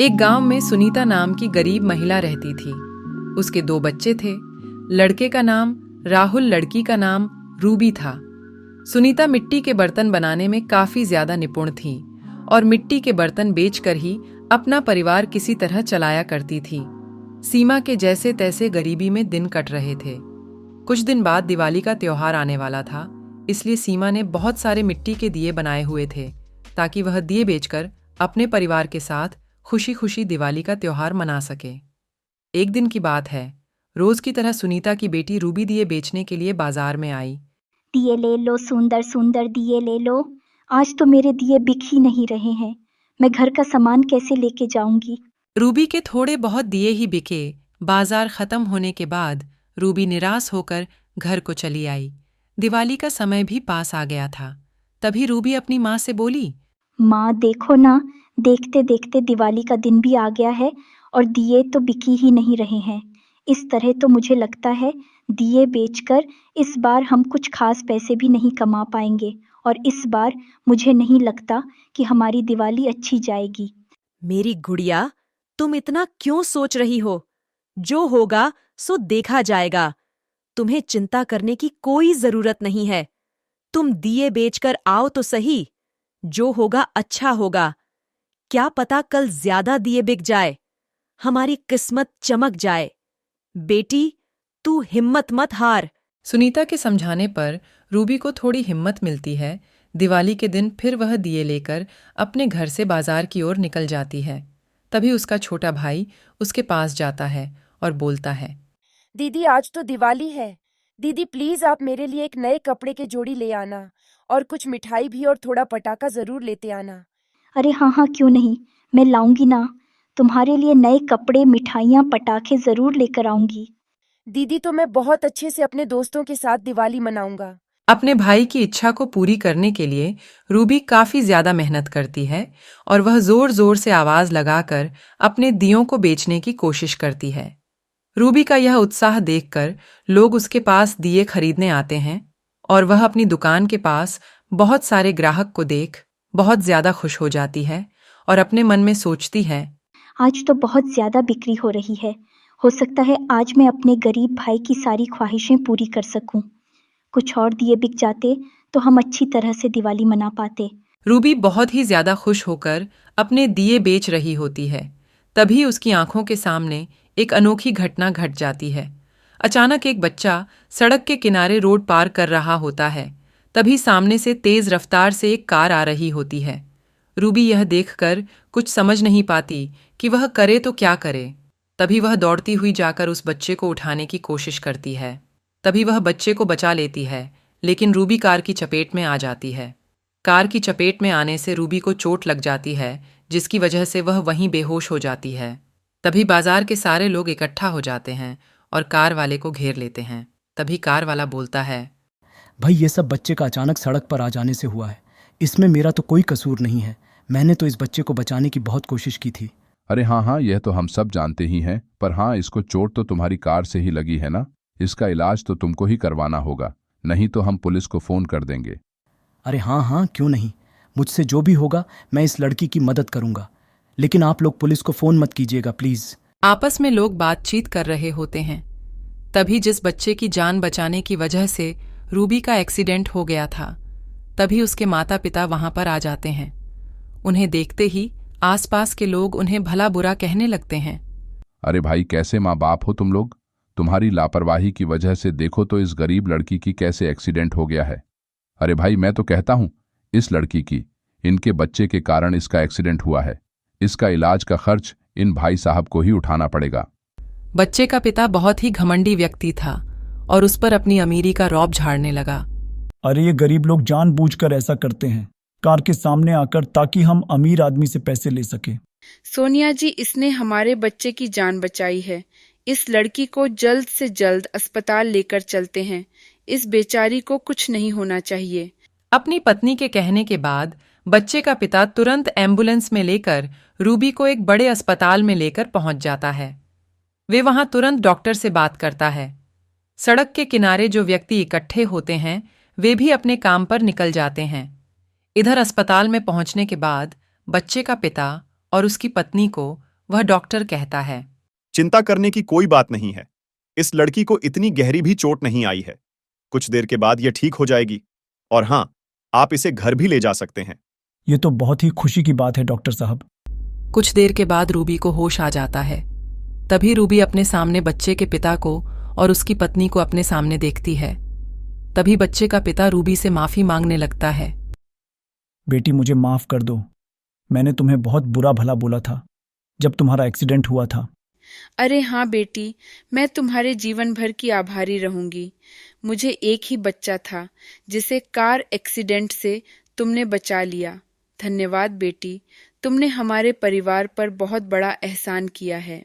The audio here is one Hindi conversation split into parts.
एक गांव में सुनीता नाम की गरीब महिला रहती थी। उसके 2 बच्चे थे। लड़के का नाम राहुल, लड़की का नाम रूबी था। सुनीता मिट्टी के बर्तन बनाने में काफी ज्यादा निपुण थी और मिट्टी के बर्तन बेचकर ही अपना परिवार किसी तरह चलाया करती थी। सीमा के जैसे तैसे गरीबी में दिन कट रहे थे। कुछ दिन बाद दिवाली का त्योहार आने वाला था, इसलिए सीमा ने बहुत सारे मिट्टी के दिए बनाए हुए थे ताकि वह दिए बेचकर अपने परिवार के साथ खुशी खुशी दिवाली का त्योहार मना सके। एक दिन की बात है, रोज की तरह सुनीता की बेटी रूबी दिए बेचने के लिए बाजार में आई। दिए ले लो, सुंदर सुंदर दिए ले लो। आज तो मेरे दिए बिक ही नहीं रहे हैं। मैं घर का सामान कैसे लेके जाऊंगी? रूबी के थोड़े बहुत दिए ही बिके। बाजार खत्म होने के बाद रूबी निराश होकर घर को चली आई। दिवाली का समय भी पास आ गया था। तभी रूबी अपनी माँ से बोली, माँ देखो ना, देखते देखते दिवाली का दिन भी आ गया है और दिए तो बिक ही नहीं रहे हैं। इस तरह तो मुझे लगता है दिए बेचकर इस बार हम कुछ खास पैसे भी नहीं कमा पाएंगे और इस बार मुझे नहीं लगता कि हमारी दिवाली अच्छी जाएगी। मेरी गुड़िया, तुम इतना क्यों सोच रही हो? जो होगा सो देखा जाएगा। तुम्हें चिंता करने की कोई जरूरत नहीं है। तुम दिए बेचकर आओ तो सही। जो होगा अच्छा होगा। क्या पता कल ज्यादा दिए बिक जाए, हमारी किस्मत चमक जाए। बेटी, तू हिम्मत मत हार। सुनीता के समझाने पर रूबी को थोड़ी हिम्मत मिलती है। दिवाली के दिन फिर वह दिए लेकर अपने घर से बाजार की ओर निकल जाती है। तभी उसका छोटा भाई उसके पास जाता है और बोलता है, दीदी आज तो दिवाली है। दीदी प्लीज आप मेरे लिए एक नए कपड़े के जोड़ी ले आना और कुछ मिठाई भी और थोड़ा पटाखा जरूर लेते आना। अरे हाँ हाँ, क्यों नहीं, मैं लाऊंगी ना। तुम्हारे लिए नए कपड़े, मिठाइयाँ, पटाखे जरूर लेकर आऊंगी। दीदी तो मैं बहुत अच्छे से अपने दोस्तों के साथ दिवाली मनाऊंगा। अपने भाई की इच्छा को पूरी करने के लिए रूबी काफी ज्यादा मेहनत करती है और वह जोर जोर से आवाज लगाकर अपने दियों को बेचने की कोशिश करती है। रूबी का यह उत्साह देखकर लोग उसके पास दिए खरीदने आते हैं और वह अपनी दुकान के पास बहुत सारे ग्राहक को देख बहुत ज्यादा खुश हो जाती है और अपने मन में सोचती है, आज तो बहुत ज्यादा बिक्री हो रही है। हो सकता है आज मैं अपने गरीब भाई की सारी ख्वाहिशें पूरी कर सकूं। कुछ और दिए बिक जाते तो हम अच्छी तरह से दिवाली मना पाते। रूबी बहुत ही ज्यादा खुश होकर अपने दिए बेच रही होती है। तभी उसकी आंखों के सामने एक अनोखी घटना घट जाती है। अचानक एक बच्चा सड़क के किनारे रोड पार कर रहा होता है। तभी सामने से तेज रफ्तार से एक कार आ रही होती है। रूबी यह देखकर कुछ समझ नहीं पाती कि वह करे तो क्या करे। तभी वह दौड़ती हुई जाकर उस बच्चे को उठाने की कोशिश करती है। तभी वह बच्चे को बचा लेती है, लेकिन रूबी कार की चपेट में आ जाती है। कार की चपेट में आने से रूबी को चोट लग जाती है, जिसकी वजह से वह वहीं बेहोश हो जाती है। तभी बाजार के सारे लोग इकट्ठा हो जाते हैं और कार वाले को घेर लेते हैं। तभी कार वाला बोलता है, भाई ये सब बच्चे का अचानक सड़क पर आ जाने से हुआ है। इसमें मेरा तो कोई कसूर नहीं है। मैंने तो इस बच्चे को बचाने की बहुत कोशिश की थी। अरे हाँ, यह तो हम सब जानते ही हैं, पर हाँ, इसको चोट तो तुम्हारी कार से ही लगी है ना। इसका इलाज तो तुमको ही करवाना होगा, नहीं तो हम पुलिस को फोन कर देंगे। अरे हाँ, क्यों नहीं। मुझसे जो भी होगा मैं इस लड़की की मदद करूंगा, लेकिन आप लोग पुलिस को फोन मत कीजिएगा प्लीज। आपस में लोग बातचीत कर रहे होते हैं। तभी जिस बच्चे की जान बचाने की वजह से रूबी का एक्सीडेंट हो गया था, तभी उसके माता पिता वहां पर आ जाते हैं। उन्हें देखते ही आसपास के लोग उन्हें भला बुरा कहने लगते हैं। अरे भाई, कैसे माँ बाप हो तुम लोग? तुम्हारी लापरवाही की वजह से देखो तो इस गरीब लड़की की कैसे एक्सीडेंट हो गया है। अरे भाई, मैं तो कहता हूँ इस लड़की की, इनके बच्चे के कारण इसका एक्सीडेंट हुआ है। इसका इलाज का खर्च इन भाई साहब को ही उठाना पड़ेगा। बच्चे का पिता बहुत ही घमंडी व्यक्ति था और उस पर अपनी अमीरी का रौब झाड़ने लगा। अरे ये गरीब लोग जानबूझकर ऐसा करते हैं, कार के सामने आकर, ताकि हम अमीर आदमी से पैसे ले सके। सोनिया जी, इसने हमारे बच्चे की जान बचाई है। इस लड़की को जल्द से जल्द अस्पताल लेकर चलते हैं। इस बेचारी को कुछ नहीं होना चाहिए। अपनी पत्नी के कहने के बाद बच्चे का पिता तुरंत एम्बुलेंस में लेकर रूबी को एक बड़े अस्पताल में लेकर पहुंच जाता है। वे वहां तुरंत डॉक्टर से बात करता है। सड़क के किनारे जो व्यक्ति इकट्ठे होते हैं वे भी अपने काम पर निकल जाते हैं। इधर अस्पताल में पहुंचने के बाद बच्चे का पिता और उसकी पत्नी को वह डॉक्टर कहता है। चिंता करने की कोई बात नहीं है। इस लड़की को इतनी गहरी भी चोट नहीं आई है। कुछ देर के बाद यह ठीक हो जाएगी। और हाँ, आप इसे घर भी ले जा सकते हैं। ये तो बहुत ही खुशी की बात है डॉक्टर साहब। कुछ देर के बाद रूबी को होश आ जाता है। तभी रूबी अपने सामने बच्चे के पिता को और उसकी पत्नी को अपने सामने देखती है। तभी बच्चे का पिता रूबी से माफी मांगने लगता है। बेटी मुझे माफ कर दो। मैंने तुम्हें बहुत बुरा भला बोला था जब तुम्हारा एक्सीडेंट हुआ था। अरे हाँ बेटी, मैं तुम्हारे जीवन भर की आभारी रहूंगी। मुझे एक ही बच्चा था जिसे कार एक्सीडेंट से तुमने बचा लिया। धन्यवाद बेटी, तुमने हमारे परिवार पर बहुत बड़ा एहसान किया है।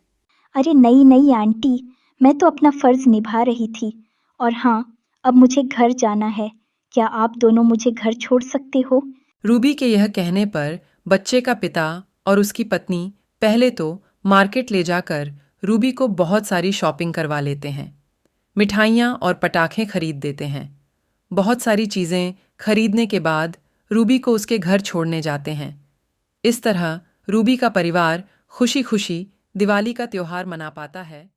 अरे नहीं नहीं आंटी, मैं तो अपना फर्ज निभा रही थी। और हाँ, अब मुझे घर जाना है। क्या आप दोनों मुझे घर छोड़ सकते हो? रूबी के यह कहने पर बच्चे का पिता और उसकी पत्नी पहले तो मार्केट ले जाकर रूबी को बहुत सारी शॉपिंग करवा लेते हैं। मिठाइयाँ और पटाखे खरीद देते हैं। बहुत सारी चीज़ें खरीदने के बाद रूबी को उसके घर छोड़ने जाते हैं। इस तरह रूबी का परिवार खुशी खुशी दिवाली का त्योहार मना पाता है।